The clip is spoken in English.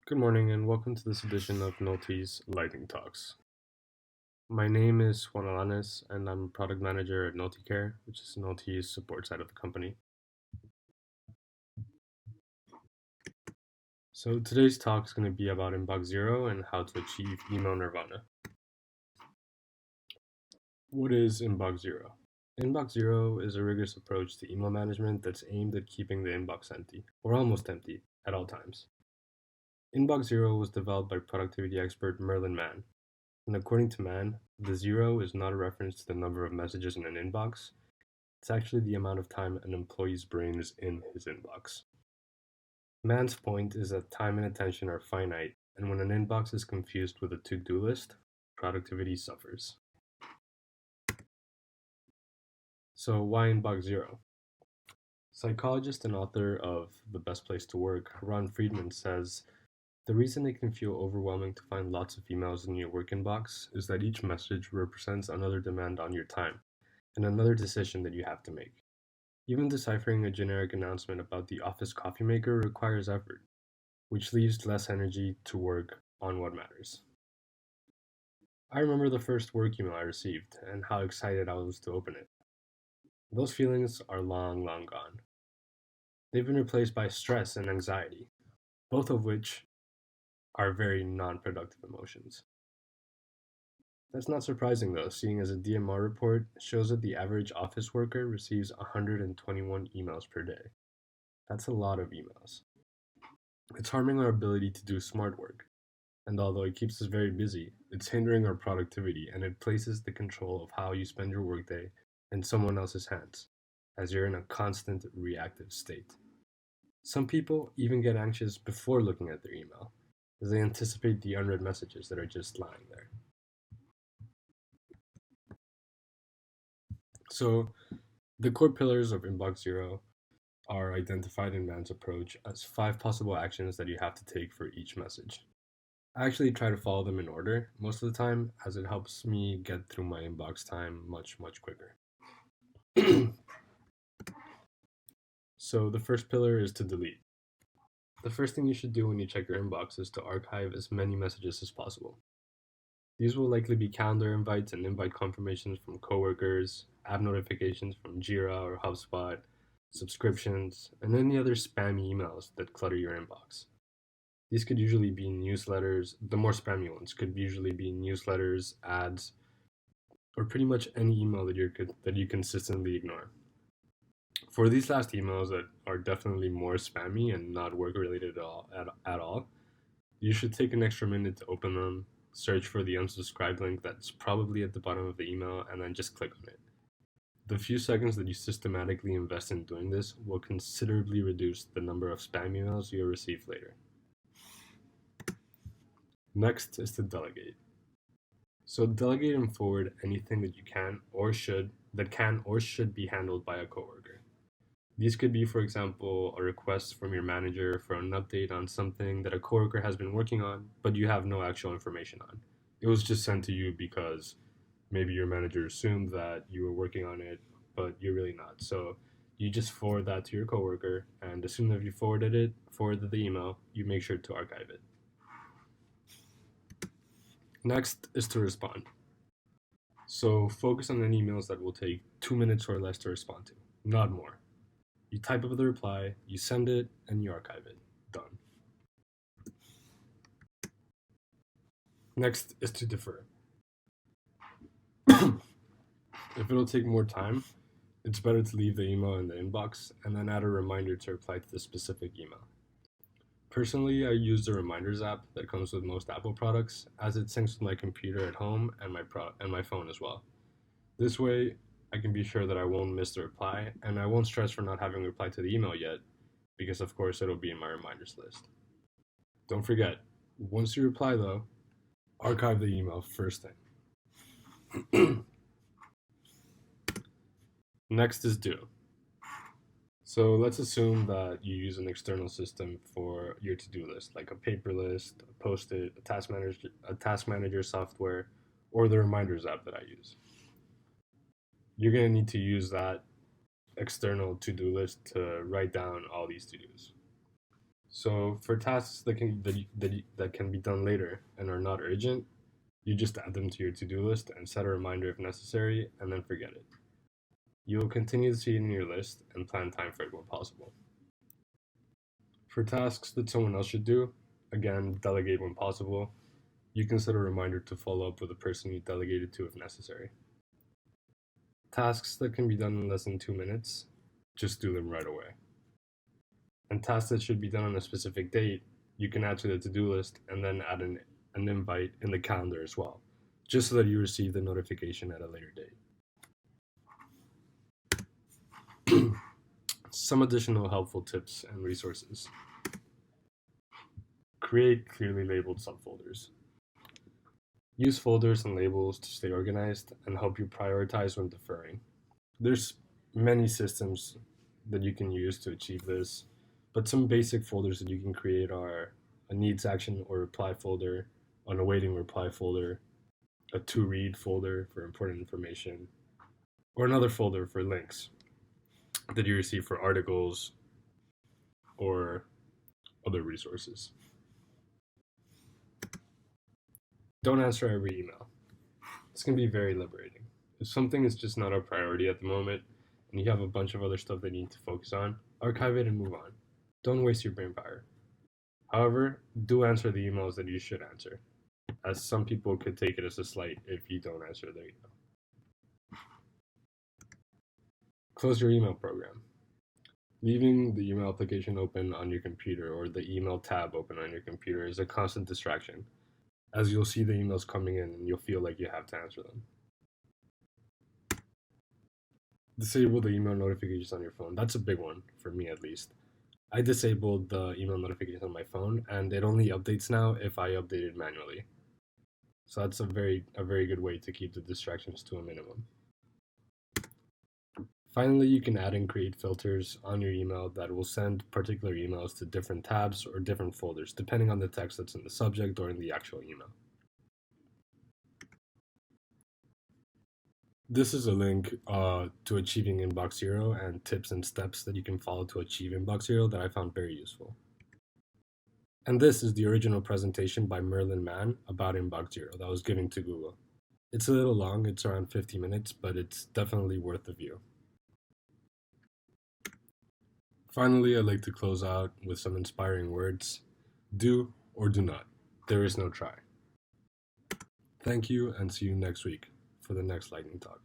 Good morning and welcome to this edition of Nolte's Lightning Talks. My name is Juan Alanes and I'm a product manager at NolteCare, which is Nolte's support side of the company. So today's talk is going to be about Inbox Zero and how to achieve email nirvana. What is Inbox Zero? Inbox Zero is a rigorous approach to email management that's aimed at keeping the inbox empty, or almost empty, at all times. Inbox Zero was developed by productivity expert Merlin Mann. And according to Mann, the zero is not a reference to the number of messages in an inbox. It's actually the amount of time an employee's brain is in his inbox. Mann's point is that time and attention are finite, and when an inbox is confused with a to-do list, productivity suffers. So why Inbox Zero? Psychologist and author of The Best Place to Work, Ron Friedman says, the reason it can feel overwhelming to find lots of emails in your work inbox is that each message represents another demand on your time and another decision that you have to make. Even deciphering a generic announcement about the office coffee maker requires effort, which leaves less energy to work on what matters. I remember the first work email I received and how excited I was to open it. Those feelings are long, long gone. They've been replaced by stress and anxiety, both of which are very non productive emotions. That's not surprising though, seeing as a DMR report shows that the average office worker receives 121 emails per day. That's a lot of emails. It's harming our ability to do smart work. And although it keeps us very busy, it's hindering our productivity and it places the control of how you spend your workday in someone else's hands, as you're in a constant reactive state. Some people even get anxious before looking at their email, as they anticipate the unread messages that are just lying there. So, the core pillars of Inbox Zero are identified in Mann's approach as 5 possible actions that you have to take for each message. I actually try to follow them in order most of the time, as it helps me get through my inbox time much, much quicker. So, the first pillar is to delete. The first thing you should do when you check your inbox is to archive as many messages as possible. These will likely be calendar invites and invite confirmations from coworkers, app notifications from Jira or HubSpot, subscriptions, and any other spammy emails that clutter your inbox. These could usually be newsletters. The more spammy ones could usually be newsletters, ads, or pretty much any email that you consistently ignore. For these last emails that are definitely more spammy and not work related at all, you should take an extra minute to open them, search for the unsubscribe link that's probably at the bottom of the email, and then just click on it. The few seconds that you systematically invest in doing this will considerably reduce the number of spam emails you'll receive later. Next is to delegate. So delegate and forward anything that can or should be handled by a coworker. These could be, for example, a request from your manager for an update on something that a coworker has been working on, but you have no actual information on. It was just sent to you because maybe your manager assumed that you were working on it, but you're really not. So you just forward that to your coworker, and as soon as you forwarded the email, you make sure to archive it. Next is to respond. So focus on any emails that will take 2 minutes or less to respond to, not more. You type up the reply, you send it, and you archive it. Done. Next is to defer. If it'll take more time, it's better to leave the email in the inbox and then add a reminder to reply to the specific email. Personally, I use the Reminders app that comes with most Apple products, as it syncs with my computer at home and my phone as well. This way, I can be sure that I won't miss the reply, and I won't stress for not having replied to the email yet, because of course it'll be in my reminders list. Don't forget, once you reply though, archive the email first thing. Next is do. So let's assume that you use an external system for your to-do list, like a paper list, a post-it, a task manager software, or the reminders app that I use. You're gonna need to use that external to-do list to write down all these to-dos. So for tasks that can be done later and are not urgent, you just add them to your to-do list and set a reminder if necessary, and then forget it. You will continue to see it in your list and plan time for it when possible. For tasks that someone else should do, again, delegate when possible. You can set a reminder to follow up with the person you delegated to if necessary. Tasks that can be done in less than 2 minutes, just do them right away. And tasks that should be done on a specific date, you can add to the to-do list and then add an invite in the calendar as well, just so that you receive the notification at a later date. Some additional helpful tips and resources. Create clearly labeled subfolders. Use folders and labels to stay organized and help you prioritize when deferring. There's many systems that you can use to achieve this, but some basic folders that you can create are a needs action or reply folder, an awaiting reply folder, a to read folder for important information, or another folder for links that you receive for articles or other resources. Don't answer every email. It's going to be very liberating. If something is just not a priority at the moment and you have a bunch of other stuff that you need to focus on, archive it and move on. Don't waste your brain power. However, do answer the emails that you should answer, as some people could take it as a slight if you don't answer their email. Close your email program. Leaving the email application open on your computer or the email tab open on your computer is a constant distraction, as you'll see the emails coming in and you'll feel like you have to answer them. Disable the email notifications on your phone. That's a big one, for me at least. I disabled the email notifications on my phone, and it only updates now if I update it manually. So that's a very good way to keep the distractions to a minimum. Finally, you can add and create filters on your email that will send particular emails to different tabs or different folders, depending on the text that's in the subject or in the actual email. This is a link to achieving Inbox Zero and tips and steps that you can follow to achieve Inbox Zero that I found very useful. And this is the original presentation by Merlin Mann about Inbox Zero that was given to Google. It's a little long, it's around 50 minutes, but it's definitely worth the view. Finally, I'd like to close out with some inspiring words. Do or do not. There is no try. Thank you, and see you next week for the next lightning talk.